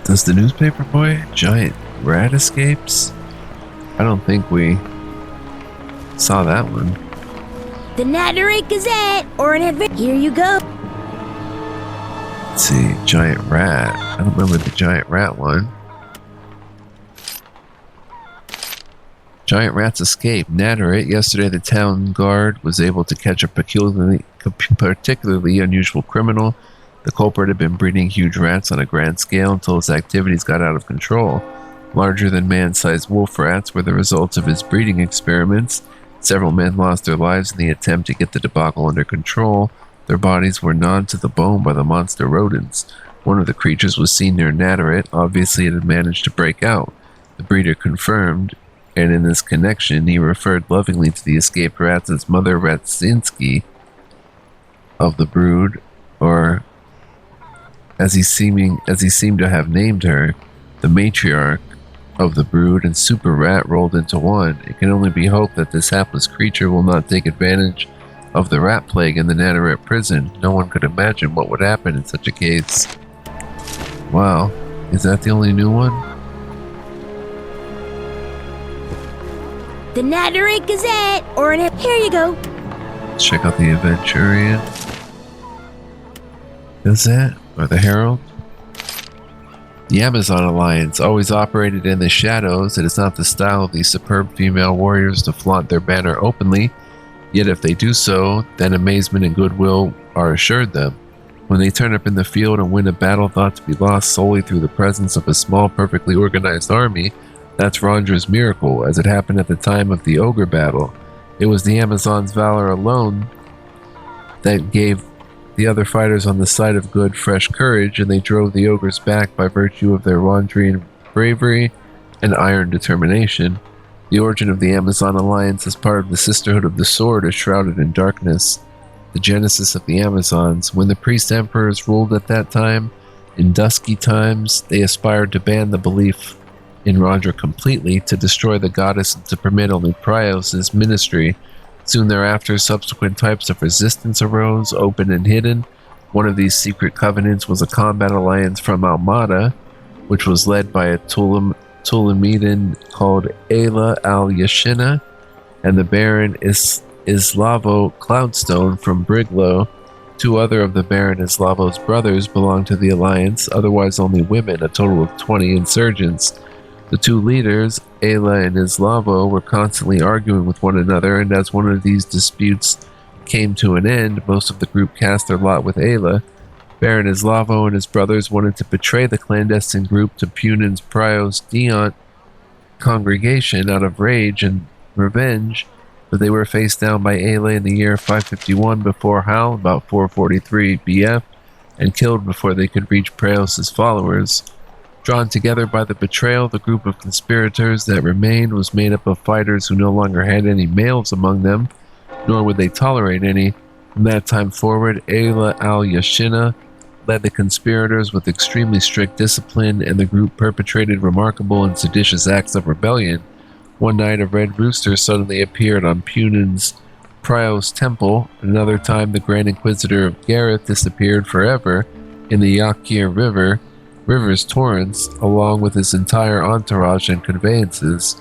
Does the newspaper boy giant rat escapes? I don't think we saw that one. The Nadarin Gazette or an adventure. Here you go. Let's see, giant rat. I don't remember the giant rat one. Giant rats escape. Natter yesterday the town guard was able to catch a particularly unusual criminal. The culprit had been breeding huge rats on a grand scale until his activities got out of control. Larger than man-sized wolf rats were the results of his breeding experiments. Several men lost their lives in the attempt to get the debacle under control. Their bodies were gnawed to the bone by the monster rodents. One of the creatures was seen near Natter. Obviously it had managed to break out. The breeder confirmed, and in this connection he referred lovingly to the escaped rats as Mother Ratsinski of the brood, or as he seemed to have named her, the matriarch of the brood and super rat rolled into one. It can only be hoped that this hapless creature will not take advantage of the rat plague in the Natteret prison. No one could imagine what would happen in such a case. Wow, is that the only new one? The Natteret Gazette, or here you go. Let's check out the Aventurian Gazette, or the Herald. The Amazon Alliance always operated in the shadows. It is not the style of these superb female warriors to flaunt their banner openly, yet if they do so, then amazement and goodwill are assured them. When they turn up in the field and win a battle thought to be lost solely through the presence of a small, perfectly organized army, that's Rondra's miracle, as it happened at the time of the Ogre battle. It was the Amazons' valor alone that gave the other fighters on the side of good fresh courage, and they drove the ogres back by virtue of their Rondrian bravery and iron determination. The origin of the Amazon Alliance as part of the Sisterhood of the Sword is shrouded in darkness. The genesis of the Amazons, when the priest emperors ruled at that time, in dusky times, they aspired to ban the belief in Rondra completely, to destroy the goddess and to permit only Prios' ministry. Soon thereafter, subsequent types of resistance arose, open and hidden. One of these secret covenants was a combat alliance from Almada, which was led by a Tulamidan called Ayla al-Yashina, and the Baron Islavo Cloudstone from Briglow. Two other of the Baron Islavo's brothers belonged to the alliance, otherwise only women, a total of 20 insurgents. The two leaders, Ayla and Islavo, were constantly arguing with one another, and as one of these disputes came to an end, most of the group cast their lot with Ayla. Baron Islavo and his brothers wanted to betray the clandestine group to Punan's Prios Deont congregation out of rage and revenge, but they were faced down by Ayla in the year 551 before Hal, about 443 BF, and killed before they could reach Prios' followers. Drawn together by the betrayal, the group of conspirators that remained was made up of fighters who no longer had any males among them, nor would they tolerate any. From that time forward, Ayla al-Yashina led the conspirators with extremely strict discipline, and the group perpetrated remarkable and seditious acts of rebellion. One night, a red rooster suddenly appeared on Punan's Prios temple. Another time, the Grand Inquisitor of Gareth disappeared forever in the Yakir River's torrents, along with his entire entourage and conveyances.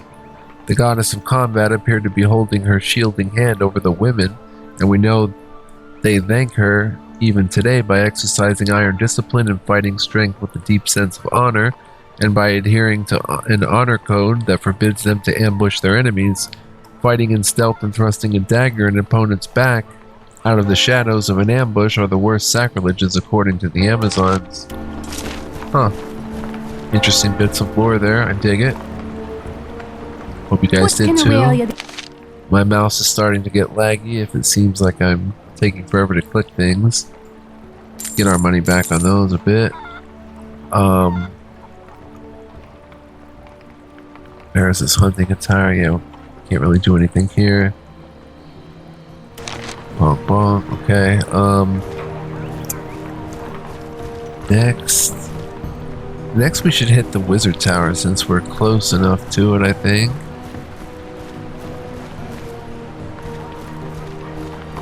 The goddess of combat appeared to be holding her shielding hand over the women, and we know they thank her even today by exercising iron discipline and fighting strength with a deep sense of honor, and by adhering to an honor code that forbids them to ambush their enemies. Fighting in stealth and thrusting a dagger in an opponent's back out of the shadows of an ambush are the worst sacrileges according to the Amazons. Huh. Interesting bits of lore there. I dig it. Hope you guys did too. My mouse is starting to get laggy if it seems like I'm taking forever to click things. Get our money back on those a bit. There's this hunting attire. Yeah, can't really do anything here. Bonk bonk. Okay. Next we should hit the wizard tower since we're close enough to it, I think.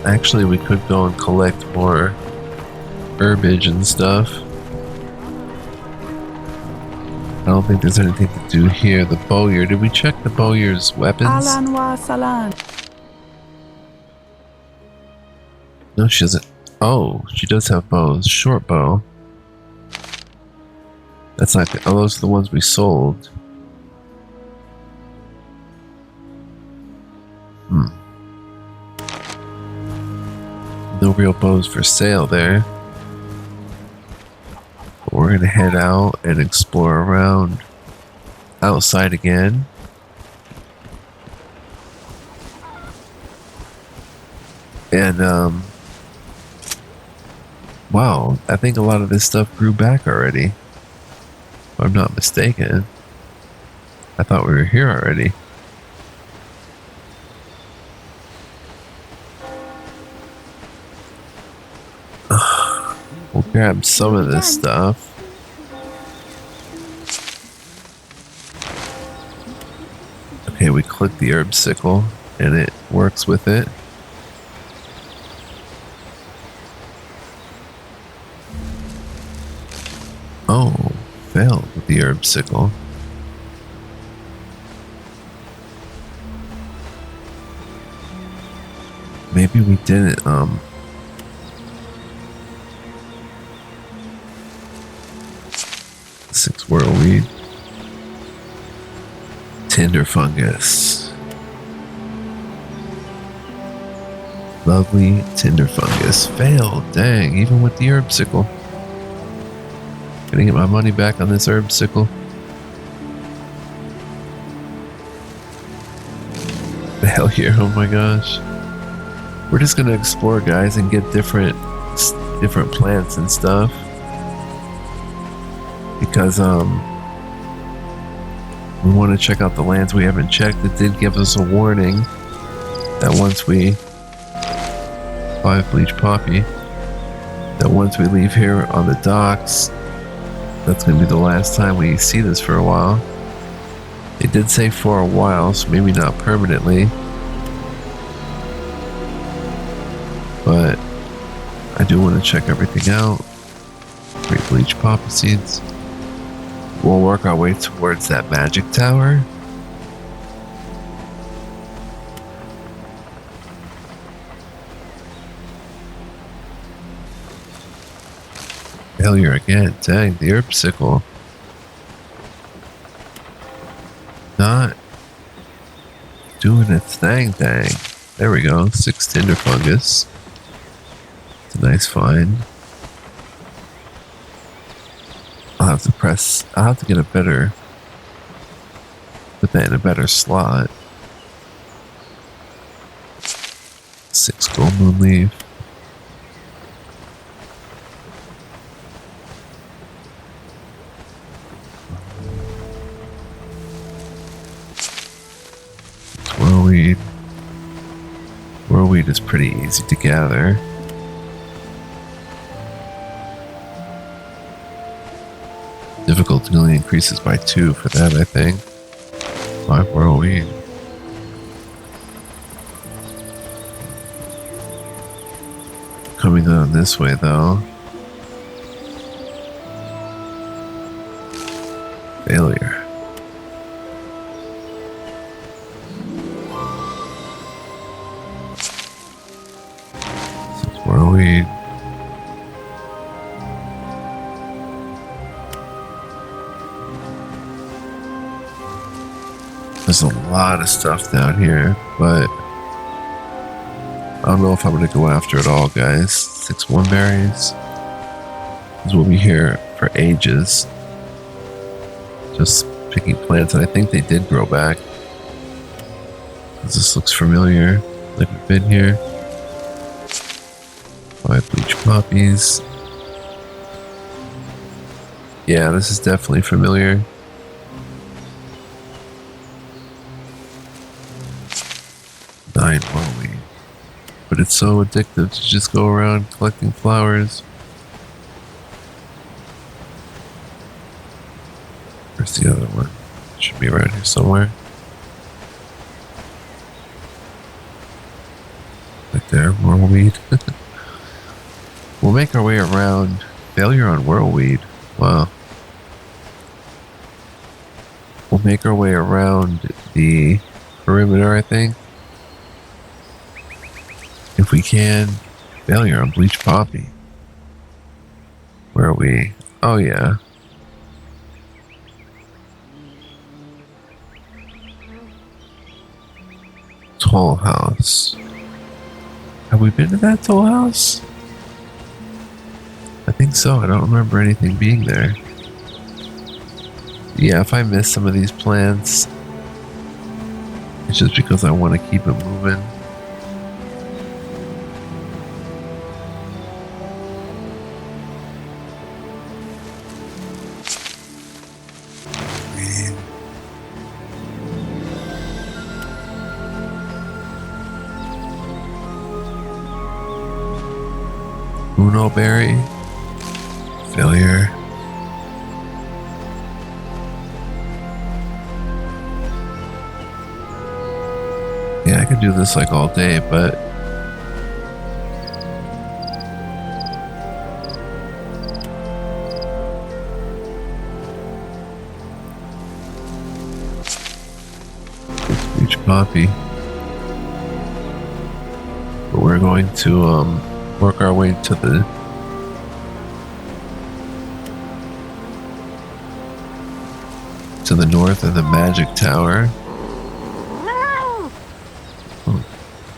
Actually, we could go and collect more herbage and stuff. I don't think there's anything to do here. The bowyer. Did we check the bowyer's weapons? No, she doesn't. Oh, she does have bows. Short bow. That's not good. Oh, those are the ones we sold. No real bows for sale there. But we're gonna head out and explore around outside again. And wow, I think a lot of this stuff grew back already. If I'm not mistaken. I thought we were here already. We'll grab some of this stuff. Okay, we click the herb sickle and it works with it. Oh, failed with the herb sickle. Maybe we didn't, 6 whirlweed. Tinder fungus. Lovely tinder fungus. Failed, dang, even with the herb sickle. Gonna get my money back on this herb sickle. Failure, oh my gosh. We're just gonna explore, guys, and get different plants and stuff. Because, we want to check out the lands we haven't checked. It did give us a warning that once we 5 bleach poppy, that once we leave here on the docks, that's going to be the last time we see this for a while. It did say for a while, so maybe not permanently. But I do want to check everything out. 3 bleach poppy seeds. We'll work our way towards that magic tower. Failure again. Dang, the herb sickle. Not doing its thing. There we go. 6 tinder fungus. It's a nice find. I'll have to get a better, put that in a better slot. 6 gold moon leaf. Whirlweed. Whirlweed is pretty easy to gather. Difficulty only increases by 2 for that, I think. 5 whirlweed. Coming on this way, though. Failure. Whirlweed. There's a lot of stuff down here, but I don't know if I'm going to go after it all, guys. 6 berries. This will be here for ages. Just picking plants, and I think they did grow back. This looks familiar, like we've been here. 5 bleach poppies. Yeah, this is definitely familiar. 9 whirlweed. But it's so addictive to just go around collecting flowers. Where's the other one? It should be around here somewhere. Right there, whirlweed. We'll make our way around. Failure on whirlweed. Wow. We'll make our way around the perimeter, I think. If we can. Failure on bleach poppy. Where are we? Oh yeah. Tall house. I Have we been to that toll house? I think so. I don't remember anything being there. Yeah, if I miss some of these plants, it's just because I want to keep it moving. Uno berry. Failure. Yeah, I could do this like all day, but each poppy. But we're going to work our way to the north of the magic tower. Oh,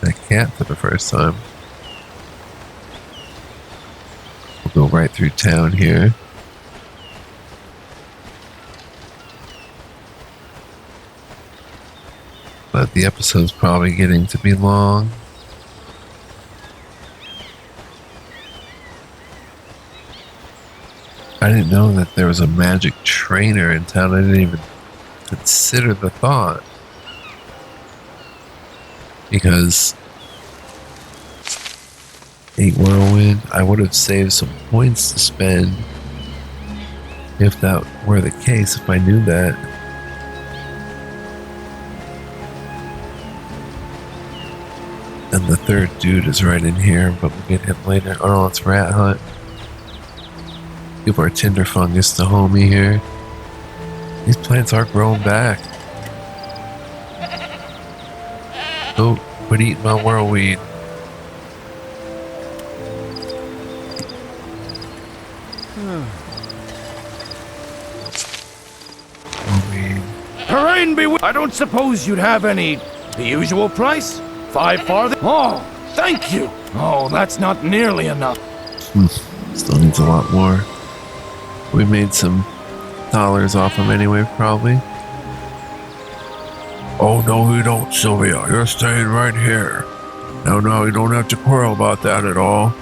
that cat for the first time. We'll go right through town here. But the episode's probably getting to be long. I didn't know that there was a magic trainer in town. I didn't even consider the thought. Because 8 whirlwind, I would have saved some points to spend if that were the case, if I knew that. And the third dude is right in here, but we'll get him later. Oh no, it's Rat Hunt. Give our tinder fungus to homie here. These plants are growing back. Oh, quit eating my whirlweed. Terrain be I don't suppose you'd have any... the usual price? 5 farthing? Oh, thank you. Oh, that's not nearly enough. Still needs a lot more. We made some dollars off him anyway, probably. Oh, no, you don't, Sylvia. You're staying right here. No, you don't have to quarrel about that at all.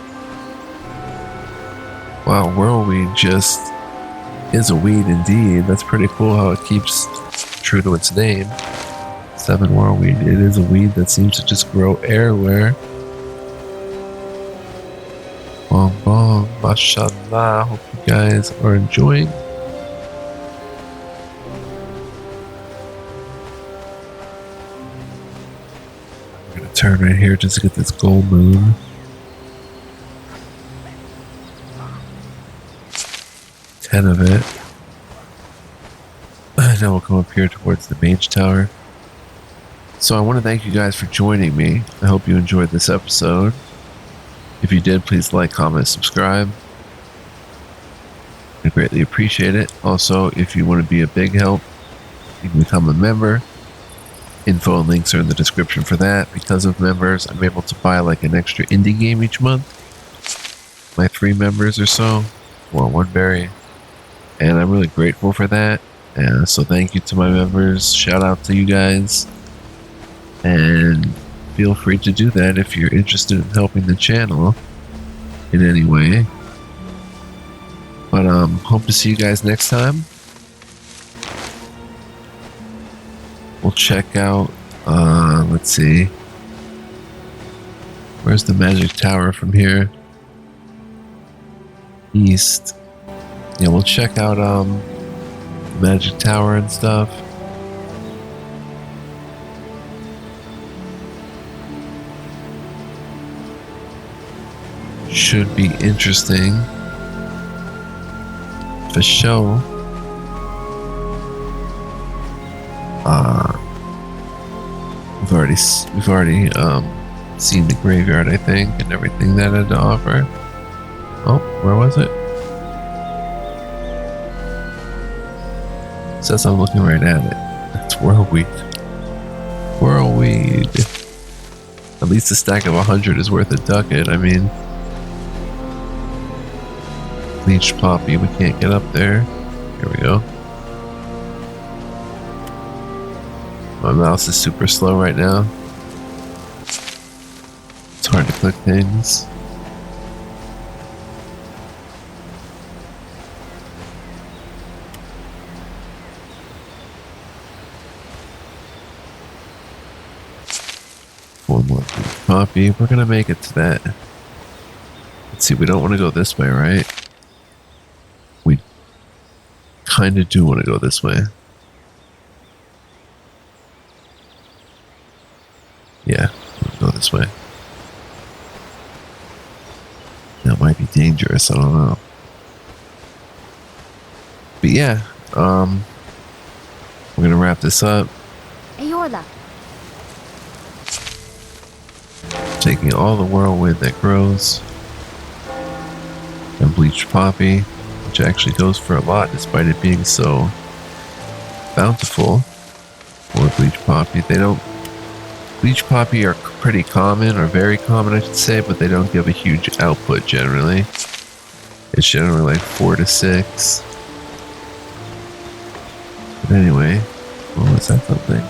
Wow, whirlweed just is a weed indeed. That's pretty cool how it keeps true to its name. 7 whirlweed. It is a weed that seems to just grow everywhere. Bong bong, mashallah. Hope you guys are enjoying. I'm gonna turn right here just to get this gold moon. Ten of it. Now we'll come up here towards the mage tower. So I want to thank you guys for joining me. I hope you enjoyed this episode. If you did, please like, comment, subscribe. I greatly appreciate it. Also, if you want to be a big help, you can become a member. Info and links are in the description for that. Because of members, I'm able to buy like an extra indie game each month. My 3 members or so, or 1 berry. And I'm really grateful for that. So thank you to my members. Shout out to you guys. And feel free to do that if you're interested in helping the channel in any way. But hope to see you guys next time. We'll check out, let's see. Where's the magic tower from here? East. Yeah, we'll check out the magic tower and stuff. Should be interesting for sure. We've already seen the graveyard, I think, and everything that had to offer. Oh, where was it? It says I'm looking right at it. It's whirlweed. Whirlweed. The At least a stack of 100 is worth a ducat. I mean, bleached poppy, we can't get up there. Here we go. My mouse is super slow right now. It's hard to click things. One more bleached poppy. We're gonna make it to that. Let's see, we don't want to go this way, right? We kind of do want to go this way. Yeah, we'll go this way. That might be dangerous, I don't know. But yeah, we're gonna wrap this up. Ayorla. Taking all the whirlwind that grows. And bleached poppy, which actually goes for a lot despite it being so bountiful. Or bleached poppy. They don't. Bleached poppy are pretty common, or very common I should say, but they don't give a huge output generally. It's generally like 4 to 6. But anyway, oh, is that something?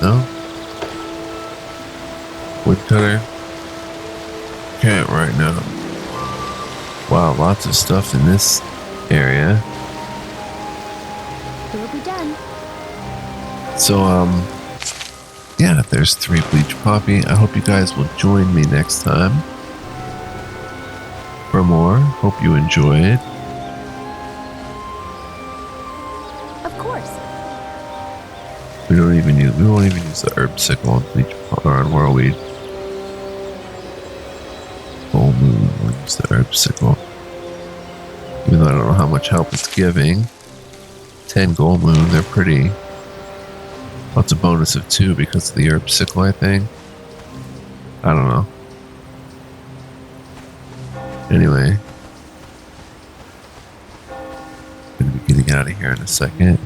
No? Woodcutter? Can't right now. Wow, lots of stuff in this area. We'll be done. So, yeah, there's 3 bleached poppy. I hope you guys will join me next time for more. Hope you enjoyed. Of course. We won't even use the herb sickle on bleach or on whirlweed. Full moon, we'll use the herb sickle. Even though I don't know how much help it's giving. 10 gold moon, they're pretty. What's a bonus of 2 because of the herb sickle, I think? I don't know. Anyway. Gonna be getting out of here in a second.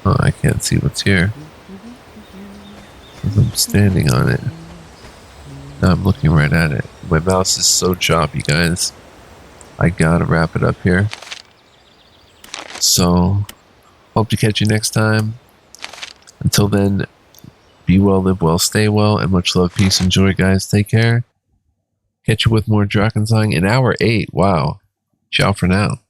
Oh, I can't see what's here. I'm standing on it. Now I'm looking right at it. My mouse is so choppy, guys. I gotta wrap it up here. So, hope to catch you next time. Until then, be well, live well, stay well, and much love, peace, and joy, guys. Take care. Catch you with more Drakensang in hour 8. Wow. Ciao for now.